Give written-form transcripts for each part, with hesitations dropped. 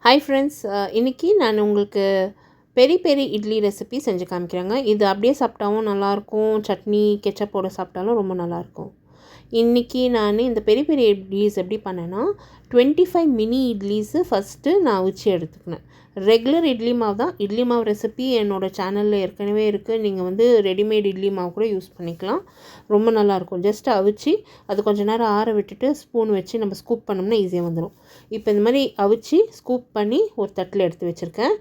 Hi friends, இன்றைக்கி நான் உங்களுக்கு பெரி பெரி இட்லி ரெசிபி செஞ்சு காமிக்கிறேங்க. இது அப்படியே சாப்பிட்டாவும் நல்லாயிருக்கும், சட்னி கெச்சப்போட சாப்பிட்டாலும் ரொம்ப நல்லாயிருக்கும். இன்றைக்கி நான் இந்த பெரி பெரி இட்லிஸ் எப்படி பண்ணேன்னா 25 மினி இட்லிஸு ஃபஸ்ட்டு நான் அவிச்சு எடுத்துக்கினேன். ரெகுலர் இட்லி மாவு தான். இட்லி மாவு ரெசிபி என்னோடய சேனலில் ஏற்கனவே இருக்குது. நீங்கள் ரெடிமேட் இட்லி மாவு கூட யூஸ் பண்ணிக்கலாம். ரொம்ப நல்லாயிருக்கும். ஜஸ்ட் அவிச்சு அது கொஞ்சம் நேரம் ஆற விட்டுட்டு ஸ்பூன் வச்சு நம்ம ஸ்கூப் பண்ணோம்னா ஈஸியாக வந்துடும். இப்போ இந்த மாதிரி அவிச்சு ஸ்கூப் பண்ணி ஒரு தட்டில் எடுத்து வச்சுருக்கேன்.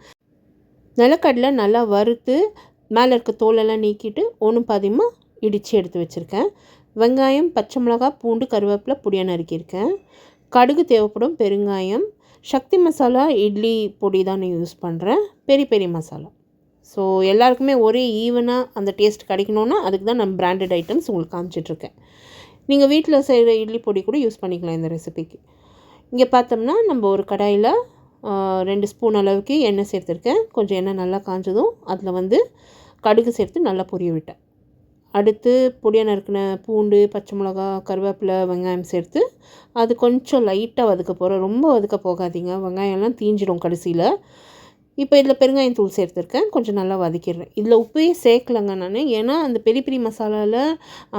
நிலக்கடலை நல்லா வறுத்து மேலே இருக்க தோலெல்லாம் நீக்கிட்டு ஒன்றும் பாதியமாக இடித்து எடுத்து வச்சுருக்கேன். வெங்காயம், பச்சை மிளகா, பூண்டு, கருவேப்பிலை பொடியாக நறுக்கியிருக்கேன். கடுகு தேவைப்படும், பெருங்காயம், சக்தி மசாலா இட்லி பொடி தான் நான் யூஸ் பண்ணுறேன், பெரி பெரி மசாலா. ஸோ எல்லாருக்குமே ஒரே ஈவனாக அந்த டேஸ்ட் கிடைக்கணுன்னா அதுக்கு தான் நான் பிராண்டட் ஐட்டம்ஸ் உங்களுக்கு காமிச்சிட்ருக்கேன். நீங்கள் வீட்டில் செய்கிற இட்லி பொடி கூட யூஸ் பண்ணிக்கலாம் இந்த ரெசிபிக்கு. இங்கே பார்த்தோம்னா நம்ம ஒரு கடாயில் 2 ஸ்பூன் அளவுக்கு எண்ணெய் சேர்த்துருக்கேன். கொஞ்சம் எண்ணெய் நல்லா காஞ்சதும் அதில் கடுகு சேர்த்து நல்லா பொரிய விட்டேன். அடுத்து பொடியாக நறுக்கின பூண்டு, பச்சை மிளகா, கருவேப்பிலை, வெங்காயம் சேர்த்து அது கொஞ்சம் லைட்டாக வதக்க போகிறோம். ரொம்ப வதக்க போகாதீங்க, வெங்காயம்லாம் தீஞ்சிடும் கடைசியில். இப்போ இதில் பெருங்காயத்தூள் சேர்த்துருக்கேன். கொஞ்சம் நல்லா வதக்கிடுறேன். இதில் உப்பே சேர்க்கலைங்க நான், ஏன்னா அந்த பெரி பெரி மசாலாவில்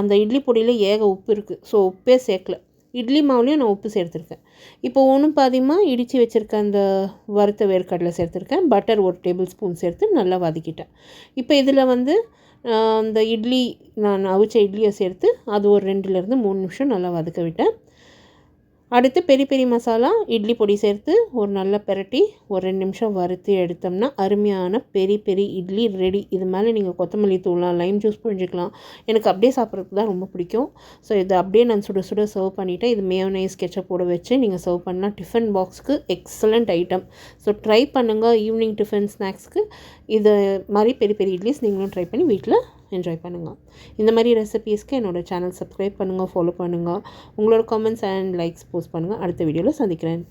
அந்த இட்லி பொடியில் உப்பு இருக்குது. ஸோ உப்பே சேர்க்கல. இட்லி மாவுலேயும் நான் உப்பு சேர்த்துருக்கேன். இப்போ ஒன்றும் பாதியமாக இடித்து வச்சுருக்க அந்த வறுத்த வேர்க்கடலை சேர்த்துருக்கேன். பட்டர் 1 டேபிள் ஸ்பூன் சேர்த்து நல்லா வதக்கிட்டேன். இப்போ இதில் அந்த இட்லி நான் அவிச்ச இட்லியை சேர்த்து அது ஒரு 2லேருந்து 3 நிமிஷம் நல்லா வதக்க விட்டேன். அடுத்து பெரி பெரி மசாலா இட்லி பொடி சேர்த்து ஒரு நல்லா பெரட்டி ஒரு 2 நிமிஷம் வறுத்து எடுத்தோம்னா அருமையான பெரி பெரி இட்லி ரெடி. இது மேலே நீங்கள் கொத்தமல்லி தூளலாம், லைம் ஜூஸ் புழிஞ்சிக்கலாம். எனக்கு அப்படியே சாப்பிட்றதுக்கு தான் ரொம்ப பிடிக்கும். ஸோ இதை அப்படியே நான் சுட சுட சர்வ் பண்ணிவிட்டேன். இது மேயோனைஸ் கெச்சப்போட வச்சு நீங்கள் சர்வ் பண்ணால் டிஃபன் பாக்ஸுக்கு எக்ஸலண்ட் ஐட்டம். ஸோ ட்ரை பண்ணுங்கள். ஈவினிங் டிஃபன் ஸ்நாக்ஸ்க்கு இது மாதிரி பெரி பெரி இட்லிஸ் நீங்களும் ட்ரை பண்ணி வீட்டில் என்ஜாய் பண்ணுங்கள். இந்த மாதிரி ரெசிபீஸ்க்கு என்னோடய சேனல் சப்ஸ்கிரைப் பண்ணுங்கள், ஃபாலோ பண்ணுங்கள். உங்களோட கமெண்ட்ஸ் அண்ட் லைக்ஸ் போஸ்ட் பண்ணுங்கள். அடுத்த வீடியோவில் சந்திக்கிறேன்.